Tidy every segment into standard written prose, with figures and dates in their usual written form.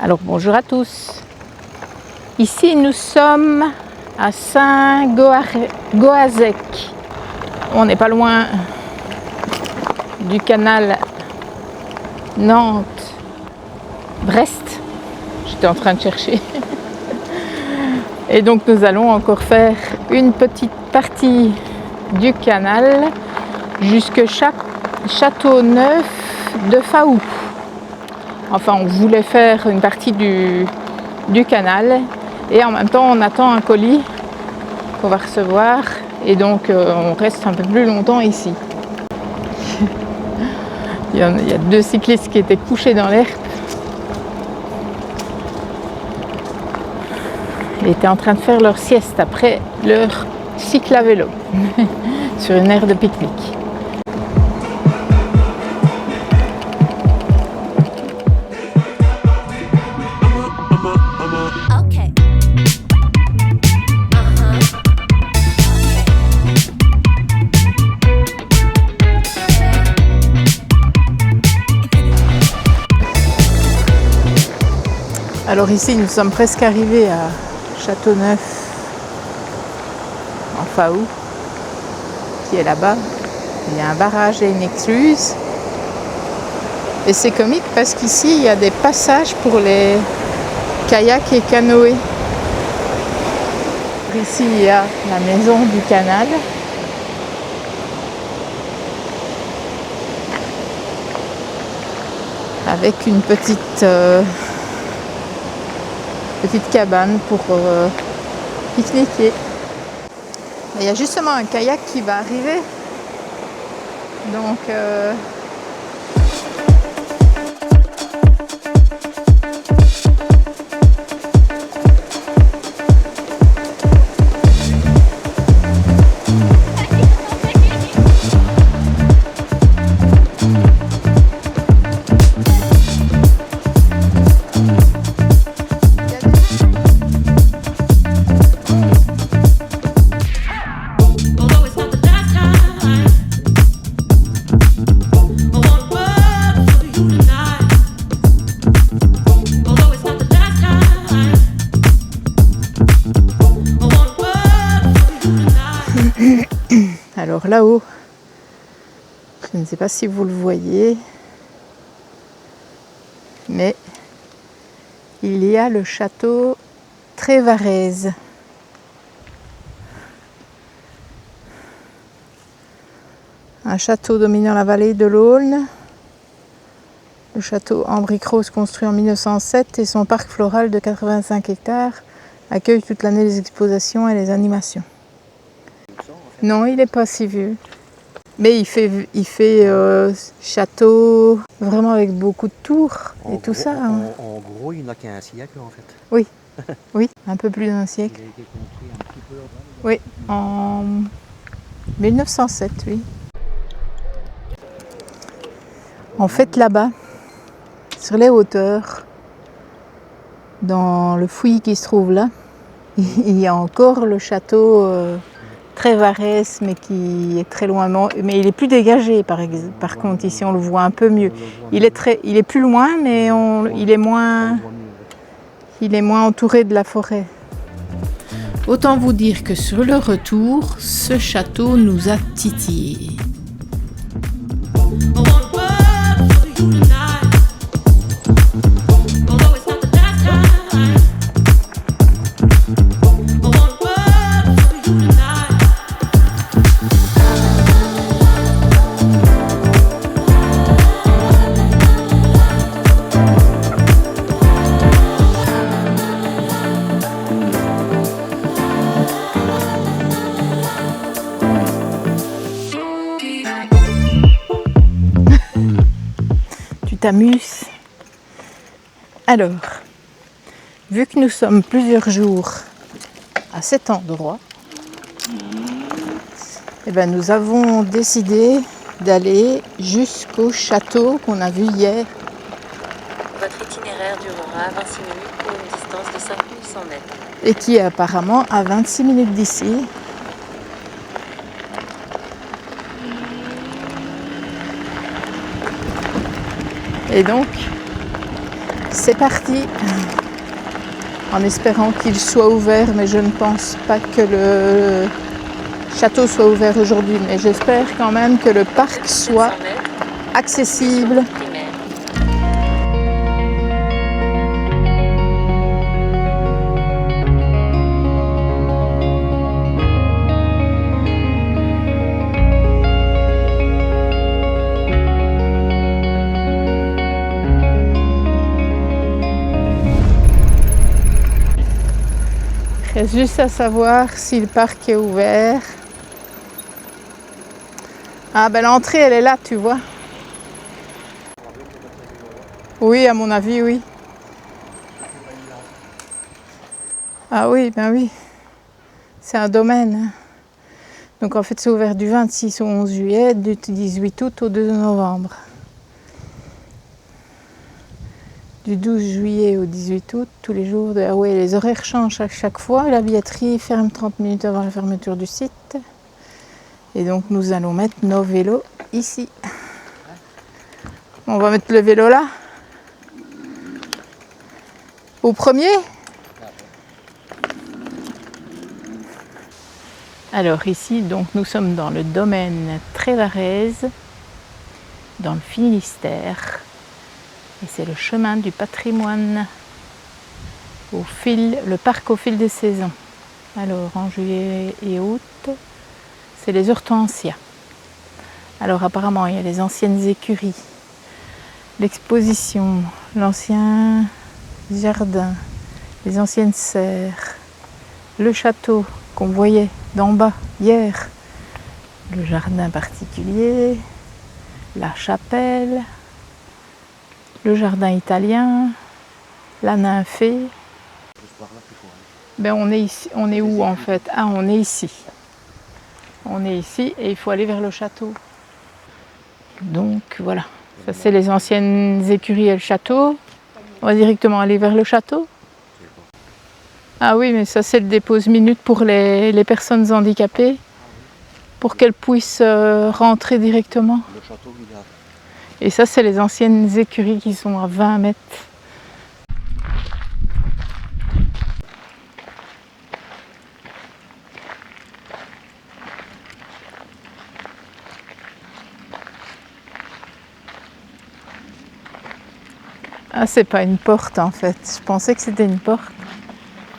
Alors bonjour à tous. Ici nous sommes à Saint-Goazec. On n'est pas loin du canal Nantes-Brest. J'étais en train de chercher. Et donc nous allons encore faire une petite partie du canal jusque Châteauneuf de Faou. Enfin, on voulait faire une partie du canal et en même temps on attend un colis qu'on va recevoir et donc on reste un peu plus longtemps ici. Il y a deux cyclistes qui étaient couchés dans l'herbe. Ils étaient en train de faire leur sieste après leur cycle à vélo sur une aire de pique-nique. Alors ici, nous sommes presque arrivés à Châteauneuf en Faou, qui est là-bas. Il y a un barrage et une écluse. Et c'est comique parce qu'ici, il y a des passages pour les kayaks et canoës. Ici, il y a la maison du canal. Avec une petite cabane pour pique-niquer. Il y a justement un kayak qui va arriver. Donc alors là-haut, je ne sais pas si vous le voyez, mais il y a le château Trévarez. Un château dominant la vallée de l'Aulne. Le château en briques roses construit en 1907 et son parc floral de 85 hectares accueille toute l'année les expositions et les animations. Non, il n'est pas si vieux. Mais il fait château vraiment avec beaucoup de tours et tout ça. Hein. En gros, il n'a qu'un siècle en fait. Oui, oui, un peu plus d'un siècle. Il a été construit un petit peu. Oui, en 1907, oui. En fait, là-bas, sur les hauteurs, dans le fouillis qui se trouve là, il y a encore le château Trévarez, mais qui est très loin. Mais il est plus dégagé, par contre, ici on le voit un peu mieux. Il est plus loin, mais il est moins entouré de la forêt. Autant vous dire que sur le retour, ce château nous a titillés. T'amuses. Alors, vu que nous sommes plusieurs jours à cet endroit, eh ben nous avons décidé d'aller jusqu'au château qu'on a vu hier. Votre itinéraire durera 26 minutes pour une distance de 5100 mètres. Et qui est apparemment à 26 minutes d'ici. Et donc, c'est parti, en espérant qu'il soit ouvert, mais je ne pense pas que le château soit ouvert aujourd'hui, mais j'espère quand même que le parc soit 700 mètres, accessible. primaire. Il reste juste à savoir si le parc est ouvert. Ah ben l'entrée elle est là, tu vois. Oui, à mon avis, oui. Ah oui, ben oui. C'est un domaine. Donc en fait c'est ouvert du 26 au 11 juillet, du 18 août au 2 novembre. Du 12 juillet au 18 août, tous les jours. Ah oui, les horaires changent à chaque fois. La billetterie ferme 30 minutes avant la fermeture du site. Et donc nous allons mettre nos vélos ici. On va mettre le vélo là. Au premier. Alors ici, donc nous sommes dans le domaine Trévarez, dans le Finistère. Et c'est le chemin du patrimoine, le parc au fil des saisons. Alors en juillet et août, c'est les hortensias. Alors apparemment il y a les anciennes écuries, l'exposition, l'ancien jardin, les anciennes serres, le château qu'on voyait d'en bas hier, le jardin particulier, la chapelle, le jardin italien, la nymphée. Ben on est ici, on est où en fait? Ah, on est ici. On est ici et il faut aller vers le château. Donc voilà, ça c'est les anciennes écuries et le château. On va directement aller vers le château. Ah oui, mais ça c'est le dépose-minute pour les personnes handicapées, pour qu'elles puissent rentrer directement. Le château, il est là. Et ça c'est les anciennes écuries qui sont à 20 mètres. Ah, c'est pas une porte en fait. Je pensais que c'était une porte.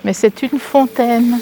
Mais c'est une fontaine.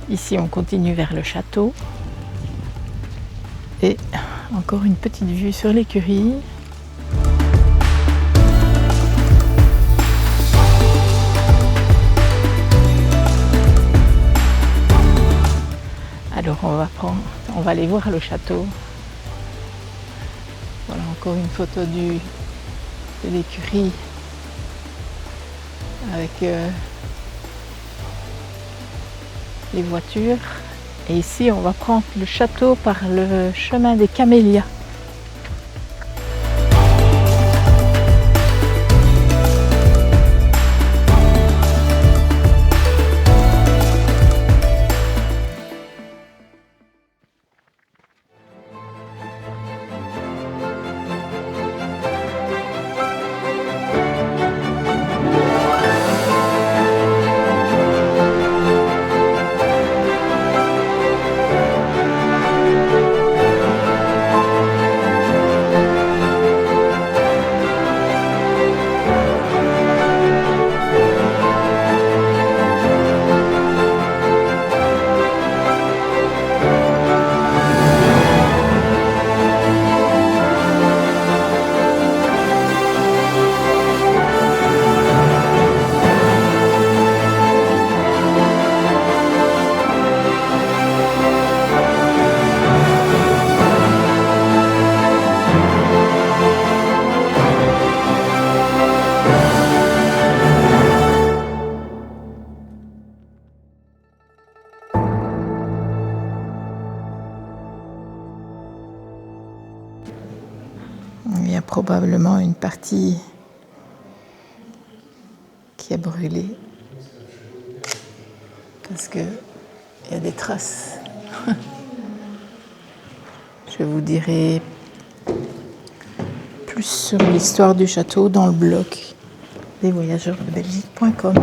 Ici, on continue vers le château. Et encore une petite vue sur l'écurie. Alors on va aller voir le château. Voilà encore une photo de l'écurie avec les voitures. Et ici on va prendre le château par le chemin des Camélias. Il y a probablement une partie qui a brûlé parce qu'il y a des traces. Je vous dirai plus sur l'histoire du château dans le blog lesvoyageursdebelgique.com.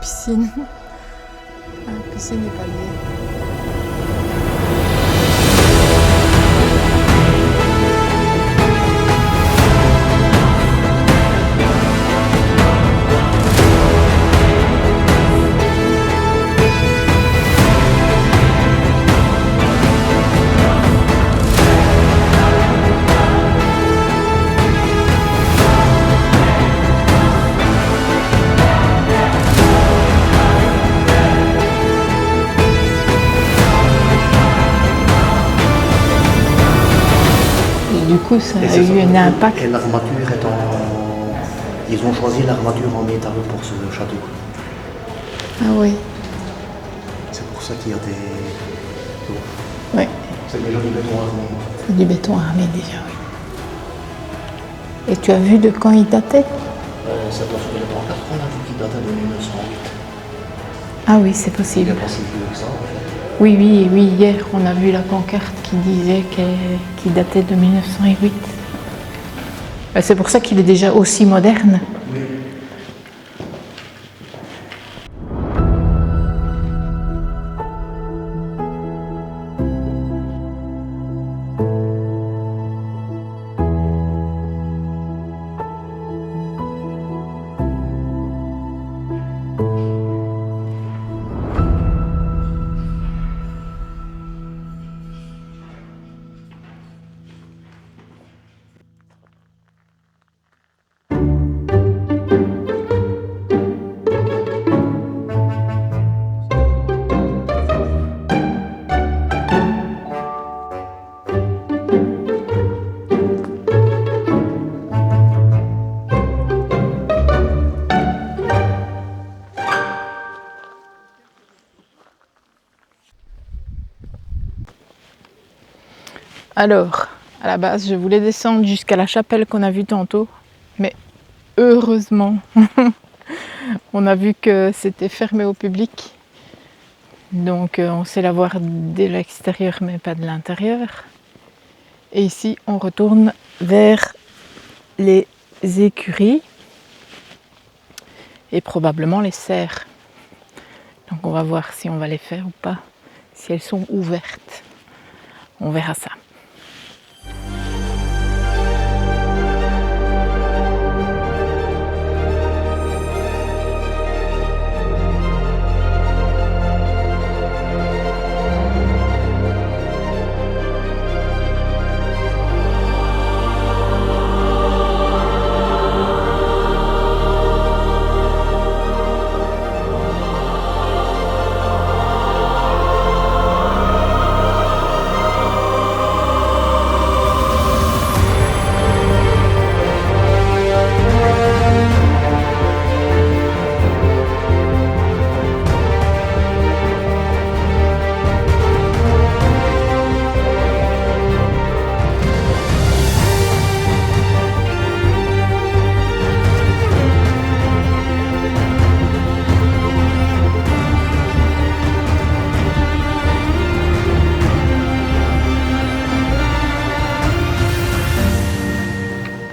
Piscine. Piscine et palier. Du coup, ça a eu un impact. Et l'armature est en... Ils ont choisi l'armature en métal pour ce château. Ah oui. C'est pour ça qu'il y a des... Oui. C'est déjà du béton armé. C'est du béton armé déjà, oui. Et tu as vu de quand il datait? Ça doit faire les pancartes qu'on a vu qui datait de 1908. Ah oui, c'est Il possible. n'est pas si vieux que ça, en fait. Oui, hier on a vu la pancarte qui disait qu'il datait de 1908. C'est pour ça qu'il est déjà aussi moderne. Oui. Alors, à la base, je voulais descendre jusqu'à la chapelle qu'on a vue tantôt, mais heureusement, on a vu que c'était fermé au public. Donc, on sait la voir de l'extérieur, mais pas de l'intérieur. Et ici, on retourne vers les écuries et probablement les serres. Donc, on va voir si on va les faire ou pas, si elles sont ouvertes. On verra ça.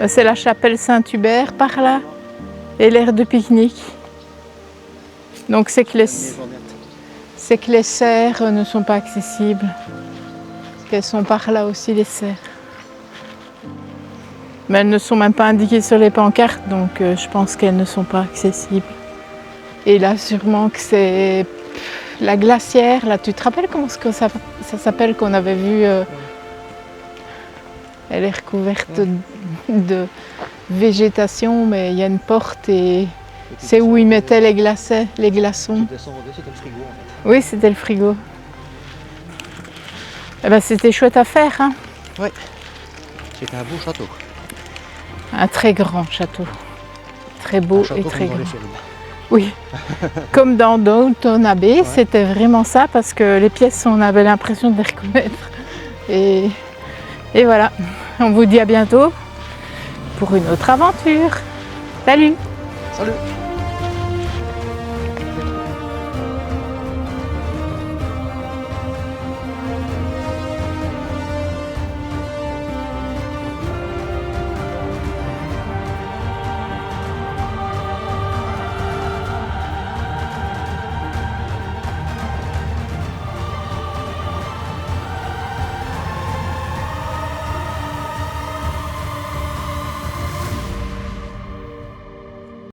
C'est la chapelle Saint-Hubert par là et l'aire de pique-nique. Donc c'est que les serres ne sont pas accessibles. Parce qu'elles sont par là aussi les serres. Mais elles ne sont même pas indiquées sur les pancartes, donc je pense qu'elles ne sont pas accessibles. Et là sûrement que c'est la glacière. Là, tu te rappelles comment ça s'appelle qu'on avait vu elle est recouverte de végétation, mais il y a une porte et c'est où ils mettaient les glaçons. Tu descends, c'était le frigo en fait. Oui, c'était le frigo. Eh ben, c'était chouette à faire, hein. Ouais. C'était un beau château. Un très grand château. Très beau Un château et très comme dans les grand. films. Oui, comme dans Downton Abbey, Ouais. c'était vraiment ça parce que les pièces, on avait l'impression de les reconnaître. Et voilà, on vous dit à bientôt pour une autre aventure. Salut! Salut!